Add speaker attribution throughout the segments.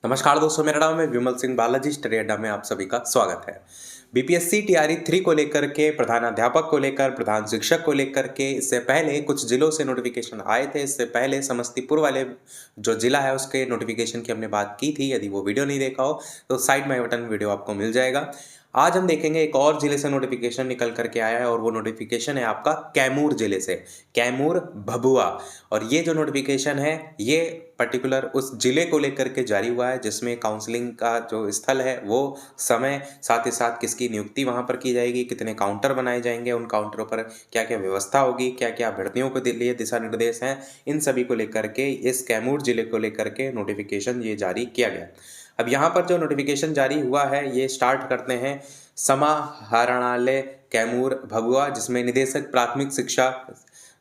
Speaker 1: नमस्कार दोस्तों, मेरा नाम है विमल सिंह बालाजी। स्टडी अड्डा में आप सभी का स्वागत है। बीपीएससी टीआरई 3 को लेकर के, प्रधानाध्यापक को लेकर, प्रधान शिक्षक को लेकर के इससे पहले कुछ जिलों से नोटिफिकेशन आए थे। इससे पहले समस्तीपुर वाले जो जिला है उसके नोटिफिकेशन की हमने बात की थी। यदि वो वीडियो नहीं देखा हो तो साइड में बटन वीडियो आपको मिल जाएगा। आज हम देखेंगे एक और जिले से नोटिफिकेशन निकल करके आया है और वो नोटिफिकेशन है आपका कैमूर जिले से, कैमूर भभुआ। और ये जो नोटिफिकेशन है ये पर्टिकुलर उस जिले को लेकर के जारी हुआ है जिसमें काउंसलिंग का जो स्थल है, वो समय, साथ ही साथ किसकी नियुक्ति वहां पर की जाएगी, कितने काउंटर बनाए जाएंगे, उन काउंटरों पर क्या क्या व्यवस्था होगी, क्या क्या अभ्यर्थियों के लिए दिशा निर्देश हैं, इन सभी को लेकर के इस कैमूर जिले को लेकर के नोटिफिकेशन ये जारी किया गया। अब यहाँ पर जो नोटिफिकेशन जारी हुआ है ये स्टार्ट करते हैं समाहरणालय कैमूर भभुआ, जिसमें निदेशक प्राथमिक शिक्षा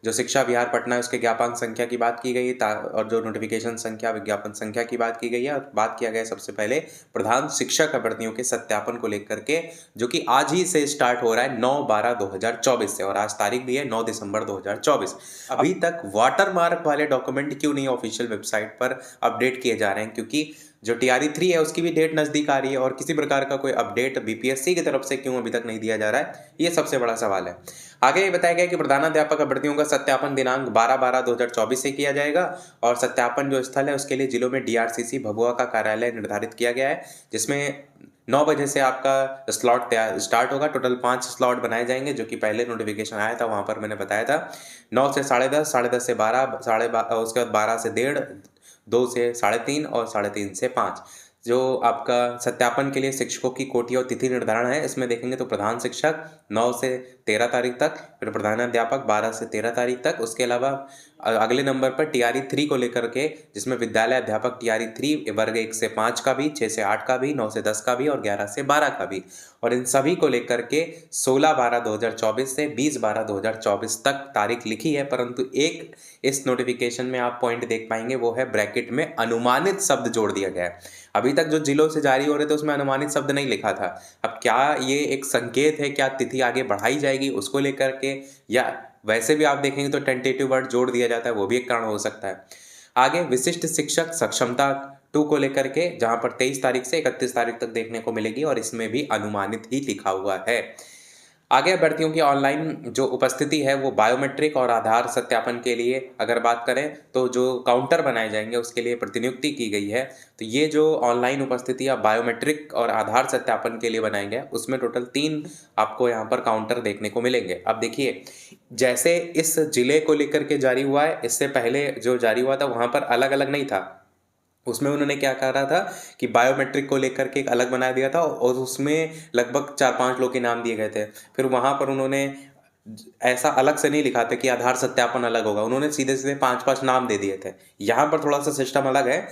Speaker 1: जो शिक्षा विहार पटना है उसके ज्ञापन संख्या की बात की गई और जो नोटिफिकेशन संख्या, विज्ञापन संख्या की बात की गई है। और बात किया गया सबसे पहले प्रधान शिक्षक अभ्यर्थियों के सत्यापन को लेकर के, जो कि आज ही से स्टार्ट हो रहा है 9/12/2024 से, और आज तारीख भी है 9 दिसंबर 2024। अभी तक वाटरमार्क वाले डॉक्यूमेंट क्यों नहीं ऑफिशियल वेबसाइट पर अपडेट किए जा रहे हैं? क्योंकि जो टीआरई 3 है उसकी भी डेट नजदीक आ रही है और किसी प्रकार का कोई अपडेट बीपीएससी की तरफ से क्यों अभी तक नहीं दिया जा रहा है, ये सबसे बड़ा सवाल है। आगे ये बताया गया कि प्रधानाध्यापक अभ्यर्थियों का सत्यापन दिनांक 12/12/2024 से किया जाएगा और सत्यापन जो स्थल है उसके लिए जिलों में डीआरसीसी भभुआ का कार्यालय निर्धारित किया गया है, जिसमें 9 बजे से आपका स्लॉट स्टार्ट होगा। टोटल 5 स्लॉट बनाए जाएंगे, जो कि पहले नोटिफिकेशन आया था वहां पर मैंने बताया था 9 से 10:30, 10:30 से 12, 12:30, उसके बाद 12 से 1:30, 2 से 3:30 और 3:30 से 5। जो आपका सत्यापन के लिए शिक्षकों की कोटि और तिथि निर्धारण है, इसमें देखेंगे तो प्रधान शिक्षक 9 से 13 तारीख तक, फिर प्रधानाध्यापक 12 से 13 तारीख तक। उसके अलावा अगले नंबर पर टीआरई 3 को लेकर के, जिसमें विद्यालय अध्यापक टीआरई 3 वर्ग 1 से 5 का भी, 6 से 8 का भी, 9 से 10 का भी और 11 से 12 का भी। और इन सभी को लेकर के 16/12/2024 से 20/12/2024 तक तारीख लिखी है। परंतु एक इस नोटिफिकेशन में आप पॉइंट देख पाएंगे, वो है ब्रैकेट में अनुमानित शब्द जोड़ दिया गया है। अभी तक जो जिलों से जारी हो रहे थे उसमें अनुमानित शब्द नहीं लिखा था। अब क्या ये एक संकेत है, क्या तिथि आगे बढ़ाई जाएगी उसको लेकर के, या वैसे भी आप देखेंगे तो टेंटेटिव वर्ड जोड़ दिया जाता है, वो भी एक कारण हो सकता है। आगे विशिष्ट शिक्षक सक्षमता 2 को लेकर के, जहां पर 23 तारीख से 31 तारीख तक देखने को मिलेगी और इसमें भी अनुमानित ही लिखा हुआ है। आगे अभ्यर्थियों की ऑनलाइन जो उपस्थिति है वो बायोमेट्रिक और आधार सत्यापन के लिए अगर बात करें तो जो काउंटर बनाए जाएंगे उसके लिए प्रतिनियुक्ति की गई है। तो ये जो ऑनलाइन उपस्थिति या बायोमेट्रिक और आधार सत्यापन के लिए बनाए गए उसमें टोटल 3 आपको यहाँ पर काउंटर देखने को मिलेंगे। अब देखिए, जैसे इस जिले को लेकर के जारी हुआ है, इससे पहले जो जारी हुआ था वहां पर अलग अलग नहीं था। उसमें उन्होंने क्या कहा था कि बायोमेट्रिक को लेकर के एक अलग बना दिया था और उसमें लगभग 4-5 लोग के नाम दिए गए थे। फिर वहां पर उन्होंने ऐसा अलग से नहीं लिखा था कि आधार सत्यापन अलग होगा, उन्होंने सीधे सीधे 5-5 नाम दे दिए थे। यहाँ पर थोड़ा सा सिस्टम अलग है।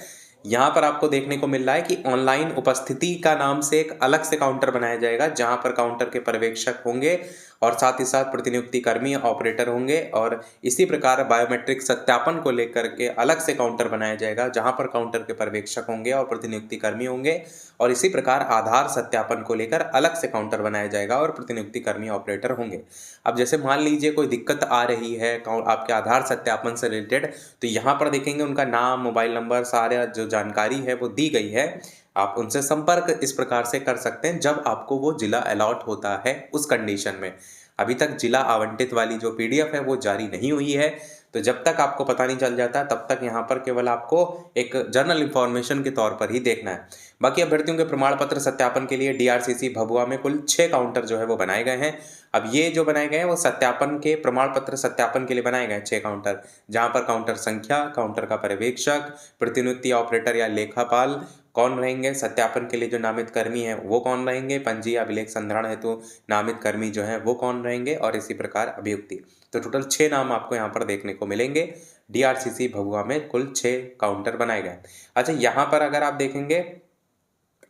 Speaker 1: यहाँ पर आपको देखने को मिल रहा है कि ऑनलाइन उपस्थिति का नाम से एक अलग से काउंटर बनाया जाएगा, जहां पर काउंटर के पर्यवेक्षक होंगे और साथ ही साथ प्रतिनियुक्ति कर्मी ऑपरेटर होंगे। और इसी प्रकार बायोमेट्रिक सत्यापन को लेकर के अलग से काउंटर बनाया जाएगा, जहां पर काउंटर के पर्यवेक्षक होंगे और प्रतिनियुक्ति कर्मी होंगे। और इसी प्रकार आधार सत्यापन को लेकर अलग से काउंटर बनाया जाएगा और प्रतिनियुक्ति कर्मी ऑपरेटर होंगे। अब जैसे मान लीजिए कोई दिक्कत आ रही है आपके आधार सत्यापन से रिलेटेड, तो यहाँ पर देखेंगे उनका नाम, मोबाइल नंबर, सारे जो जानकारी है वो दी गई है। आप उनसे संपर्क इस प्रकार से कर सकते हैं जब आपको वो जिला अलॉट होता है उस कंडीशन में। अभी तक जिला आवंटित वाली जो पीडीएफ है वो जारी नहीं हुई है, तो जब तक आपको पता नहीं चल जाता तब तक यहाँ पर केवल आपको एक जर्नल इंफॉर्मेशन के तौर पर ही देखना है। बाकी अभ्यर्थियों के प्रमाण पत्र सत्यापन के लिए डीआरसीसी भभुआ में कुल 6 काउंटर जो है वो बनाए गए हैं। अब ये जो बनाए गए हैं वो सत्यापन के प्रमाण पत्र सत्यापन के लिए बनाए गए 6 काउंटर, जहां पर काउंटर संख्या, काउंटर का पर्यवेक्षक, प्रतिनियुक्ति ऑपरेटर या लेखापाल कौन रहेंगे, सत्यापन के लिए जो नामित कर्मी हैं वो कौन रहेंगे, पंजी अभिलेख संधारण हेतु नामित कर्मी जो हैं वो कौन रहेंगे, और इसी प्रकार अभियुक्ति। तो टोटल 6 नाम आपको यहाँ पर देखने को मिलेंगे। डीआरसीसी भभुआ में कुल 6 काउंटर बनाए गए। अच्छा, यहाँ पर अगर आप देखेंगे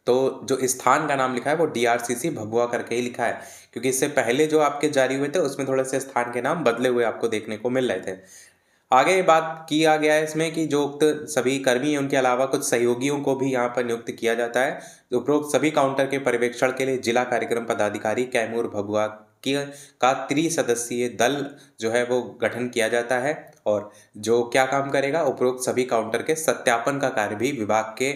Speaker 1: तो जो स्थान का नाम लिखा है वो डीआरसीसी भभुआ करके ही लिखा है, क्योंकि इससे पहले जो आपके जारी हुए थे उसमें थोड़े से स्थान के नाम बदले हुए आपको देखने को मिल रहे थे। आगे बात किया गया है इसमें कि जो उक्त सभी कर्मी हैं उनके अलावा कुछ सहयोगियों को भी यहाँ पर नियुक्त किया जाता है। तो उपरोक्त सभी काउंटर के पर्यवेक्षण के लिए जिला कार्यक्रम पदाधिकारी कैमूर भभुआ की का त्रिसदस्यीय दल जो है वो गठन किया जाता है, और जो क्या काम करेगा, उपरोक्त सभी काउंटर के सत्यापन का कार्य भी विभाग के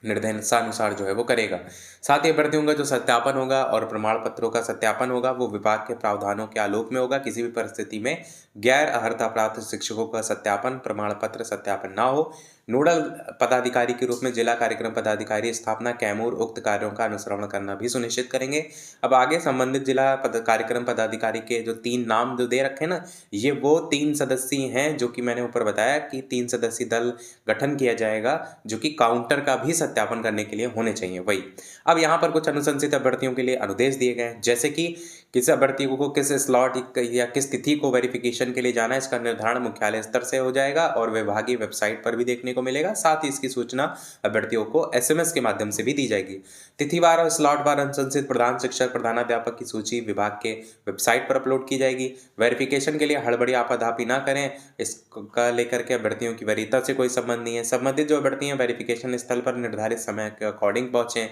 Speaker 1: निर्देशानुसार जो है वो करेगा। साथ ही अभ्यर्थियों का जो सत्यापन होगा और प्रमाण पत्रों का सत्यापन होगा वो विभाग के प्रावधानों के आलोक में होगा। किसी भी परिस्थिति में गैर अर्हता प्राप्त शिक्षकों का सत्यापन प्रमाण पत्र सत्यापन ना हो। नोडल पदाधिकारी के रूप में जिला कार्यक्रम पदाधिकारी स्थापना कैमूर उक्त कार्यों का अनुसरण करना भी सुनिश्चित करेंगे। अब आगे संबंधित जिला कार्यक्रम पदाधिकारी के जो 3 नाम जो दे रखे हैं ना, ये वो 3 सदस्य हैं जो कि मैंने ऊपर बताया कि 3 सदस्यीय दल गठन किया जाएगा जो कि काउंटर का भी सत्यापन करने के लिए होने चाहिए वही। अब यहाँ पर कुछ अनुशंसित अभ्यर्थियों के लिए अनुदेश दिए गए हैं, जैसे कि किस अभ्यर्थी को किस स्लॉट या किस तिथि को वेरिफिकेशन के लिए जाना है, इसका निर्धारण मुख्यालय स्तर से हो जाएगा और विभागीय वेबसाइट पर भी देखने को मिलेगा। साथ ही इसकी सूचना अभ्यर्थियों को एसएमएस के माध्यम से भी दी जाएगी। तिथिवार और स्लॉटवार अनुशंसित प्रधान शिक्षक प्रधानाध्यापक की सूची विभाग के वेबसाइट पर अपलोड की जाएगी। वेरिफिकेशन के लिए हड़बड़ी आपाधापी ना करें, इसका लेकर के अभ्यर्थियों की वरीयता से कोई संबंध नहीं है। संबंधित जो अभ्यर्थी हैं वेरिफिकेशन स्थल पर निर्धारित समय के अकॉर्डिंग पहुंचे,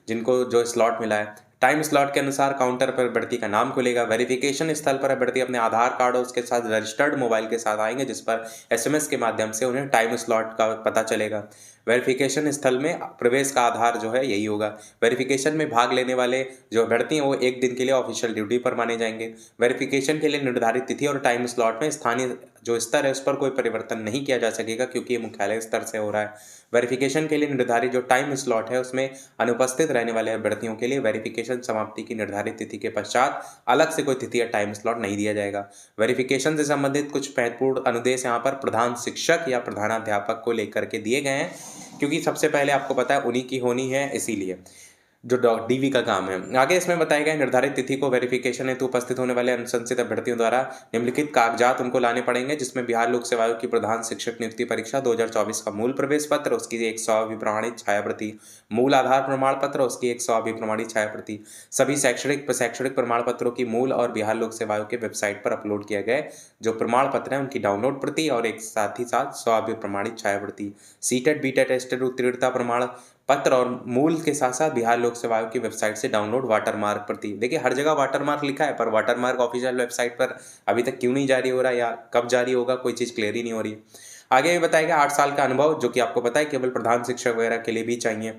Speaker 1: जिनको जो स्लॉट मिला है। टाइम स्लॉट के अनुसार काउंटर पर अभ्यर्थी का नाम खुलेगा। वेरिफिकेशन स्थल पर अभ्यर्थी अपने आधार कार्ड और उसके साथ रजिस्टर्ड मोबाइल के साथ आएंगे, जिस पर एसएमएस के माध्यम से उन्हें टाइम स्लॉट का पता चलेगा। वेरिफिकेशन स्थल में प्रवेश का आधार जो है यही होगा। वेरिफिकेशन में भाग लेने वाले जो अभ्यर्थी हैं वो 1 दिन के लिए ऑफिशियल ड्यूटी पर माने जाएंगे। वेरिफिकेशन के लिए निर्धारित तिथि और टाइम स्लॉट में स्थानीय जो स्तर है उस पर कोई परिवर्तन नहीं किया जा सकेगा, क्योंकि ये मुख्यालय स्तर से हो रहा है। वेरिफिकेशन के लिए निर्धारित जो टाइम स्लॉट है उसमें अनुपस्थित रहने वाले अभ्यर्थियों के लिए वेरिफिकेशन समाप्ति की निर्धारित तिथि के पश्चात अलग से कोई तिथि या टाइम स्लॉट नहीं दिया जाएगा। वेरिफिकेशन से संबंधित कुछ महत्वपूर्ण अनुदेश यहाँ पर प्रधान शिक्षक या प्रधानाध्यापक को लेकर के दिए गए हैं, क्योंकि सबसे पहले आपको पता है उन्हीं की होनी है, इसीलिए जो डीवी का काम है। आगे इसमें बताया गया निर्धारित तिथि को वेरिफिकेशन हेतु उपस्थित होने वाले अनुशंसित अभ्यर्थियों द्वारा निम्नलिखित कागजात उनको लाने पड़ेंगे, जिसमें बिहार लोक सेवा आयोग की प्रधान शिक्षक नियुक्ति परीक्षा 2024 का मूल प्रवेश पत्र, उसकी 100 अभिप्रमाणित छाया प्रति, मूल आधार प्रमाण पत्र, उसकी 100 अभिप्रमाणित छाया प्रति, सभी शैक्षणिक प्रमाण पत्रों की मूल और बिहार लोक सेवा आयोग के वेबसाइट पर अपलोड किए गए जो प्रमाण पत्र हैं उनकी डाउनलोड प्रति और एक साथ ही साथ 100 अभिप्रमाणित छाया प्रति, सीटेट बीटेट टेस्टेड उत्तीर्णता प्रमाण पत्र और मूल के साथ साथ बिहार लोक सेवा आयोग की वेबसाइट से डाउनलोड वाटरमार्क प्रति। देखिए हर जगह वाटरमार्क लिखा है, पर वाटरमार्क ऑफिशियल वेबसाइट पर अभी तक क्यों नहीं जारी हो रहा या कब जारी होगा, कोई चीज़ क्लियर ही नहीं हो रही है। आगे ये बताया गया 8 साल का अनुभव, जो कि आपको पता है केवल प्रधान शिक्षक वगैरह के लिए भी चाहिए।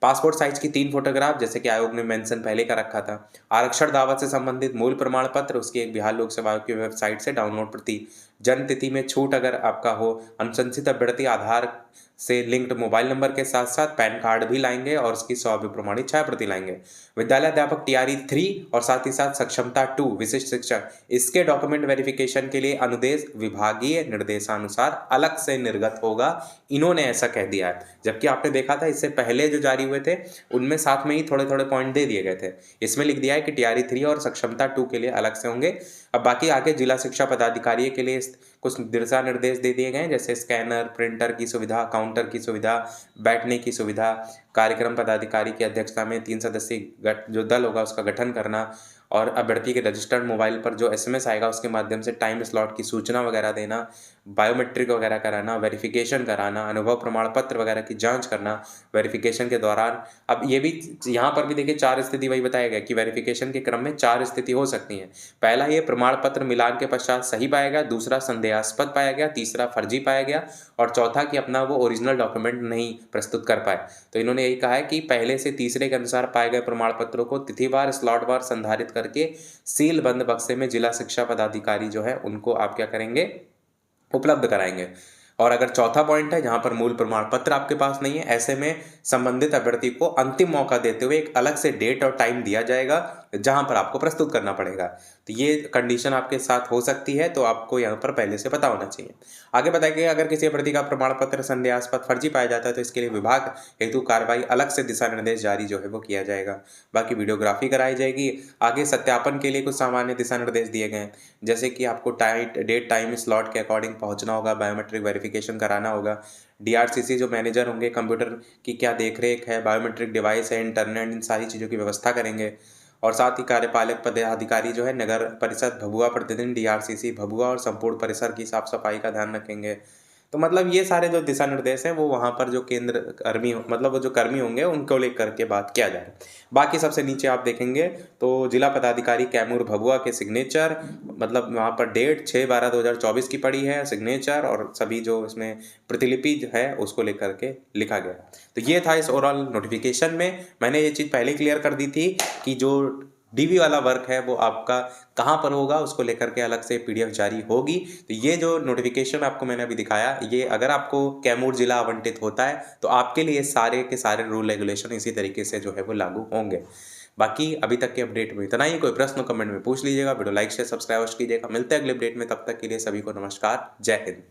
Speaker 1: पासपोर्ट साइज की 3 फोटोग्राफ, जैसे कि आयोग ने मेंशन पहले का रखा था। आरक्षण दावा से संबंधित मूल प्रमाण पत्र, उसकी एक बिहार लोक सेवा आयोग की वेबसाइट से डाउनलोड प्रति। जन्म तिथि में छूट अगर आपका हो, अनुशंसित अभ्यर्थी आधार से लिंक्ड मोबाइल नंबर के साथ साथ पैन कार्ड भी लाएंगे और उसकी 100 अभिप्रमाणित छाया प्रति लाएंगे। विद्यालय अध्यापक टीआरई 3 और साथ ही साथ सक्षमता 2 विशिष्ट शिक्षक, इसके डॉक्यूमेंट वेरिफिकेशन के लिए अनुदेश विभागीय निर्देशानुसार अलग से निर्गत होगा। इन्होंने ऐसा कह दिया है, जबकि आपने देखा था इससे पहले जो जारी हुए थे उनमें साथ में ही थोड़े थोड़े पॉइंट दे दिए गए थे। इसमें लिख दिया है कि टीआरई 3 और सक्षमता 2 के लिए अलग से होंगे। अब बाकी आगे जिला शिक्षा पदाधिकारी के लिए कुछ दिशा निर्देश दे दिए गए हैं, जैसे स्कैनर, प्रिंटर की सुविधा, काउंटर की सुविधा, बैठने की सुविधा, कार्यक्रम पदाधिकारी की अध्यक्षता में 3 सदस्यीय जो दल होगा उसका गठन करना और अभ्यर्थी के रजिस्टर्ड मोबाइल पर जो एसएमएस आएगा उसके माध्यम से टाइम स्लॉट की सूचना वगैरह देना, बायोमेट्रिक वगैरह कराना, वेरिफिकेशन कराना, अनुभव प्रमाण पत्र वगैरह की जांच करना वेरिफिकेशन के दौरान। अब ये भी यहाँ पर भी देखिए 4 स्थिति वही बताया गया कि वेरिफिकेशन के क्रम में 4 स्थिति हो सकती हैं। पहला ये प्रमाण पत्र मिलान के पश्चात सही पाया गया, दूसरा संदेहास्पद पाया गया, तीसरा फर्जी पाया गया और चौथा कि अपना वो ओरिजिनल डॉक्यूमेंट नहीं प्रस्तुत कर पाए। तो इन्होंने यही कहा है कि पहले से तीसरे के अनुसार पाए गए प्रमाण पत्रों को तिथिवार स्लॉटवार संधारित करके सील बंद बक्से में जिला शिक्षा पदाधिकारी जो है उनको आप क्या करेंगे, उपलब्ध कराएंगे। और अगर चौथा पॉइंट है जहां पर मूल प्रमाण पत्र आपके पास नहीं है, ऐसे में संबंधित अभ्यर्थी को अंतिम मौका देते हुए एक अलग से डेट और टाइम दिया जाएगा जहां पर आपको प्रस्तुत करना पड़ेगा। तो ये कंडीशन आपके साथ हो सकती है, तो आपको यहाँ पर पहले से पता होना चाहिए। आगे बताया गया अगर किसी अभ्यर्थी का प्रमाण पत्र संदेहास्पद फर्जी पाया जाता है तो इसके लिए विभाग हेतु कार्रवाई अलग से दिशा निर्देश जारी जो है वो किया जाएगा। बाकी वीडियोग्राफी कराई जाएगी। आगे सत्यापन के लिए कुछ सामान्य दिशा निर्देश दिए गए हैं, जैसे कि आपको डेट टाइम स्लॉट के अकॉर्डिंग पहुंचना होगा, बायोमेट्रिक वेरिफिकेशन कराना होगा, डीआरसीसी जो मैनेजर होंगे कंप्यूटर की क्या देखरेख है, बायोमेट्रिक डिवाइस है, इंटरनेट, इन सारी चीज़ों की व्यवस्था करेंगे। और साथ ही कार्यपालक पदाधिकारी जो है नगर परिषद भभुआ प्रतिदिन डीआरसीसी भभुआ और संपूर्ण परिसर की साफ सफाई का ध्यान रखेंगे। तो मतलब ये सारे जो दिशा निर्देश हैं वो वहाँ पर जो केंद्र कर्मी मतलब वो जो कर्मी होंगे उनको लेकर के बात किया जाए। बाकी सबसे नीचे आप देखेंगे तो जिला पदाधिकारी कैमूर भभुआ के सिग्नेचर, मतलब वहाँ पर डेट 6/12/2024 की पड़ी है, सिग्नेचर और सभी जो इसमें प्रतिलिपि है उसको लेकर के लिखा गया। तो ये था इस ओवरऑल नोटिफिकेशन में। मैंने ये चीज़ पहले क्लियर कर दी थी कि जो डीवी वाला वर्क है वो आपका कहाँ पर होगा, उसको लेकर के अलग से पीडीएफ जारी होगी। तो ये जो नोटिफिकेशन आपको मैंने अभी दिखाया, ये अगर आपको कैमूर जिला आवंटित होता है तो आपके लिए सारे के सारे रूल रेगुलेशन इसी तरीके से जो है वो लागू होंगे। बाकी अभी तक के अपडेट में इतना ही। कोई प्रश्न कमेंट में पूछ लीजिएगा, वीडियो लाइक शेयर सब्सक्राइब कीजिएगा। मिलते हैं अगले अपडेट में, तब तक के लिए सभी को नमस्कार, जय हिंद।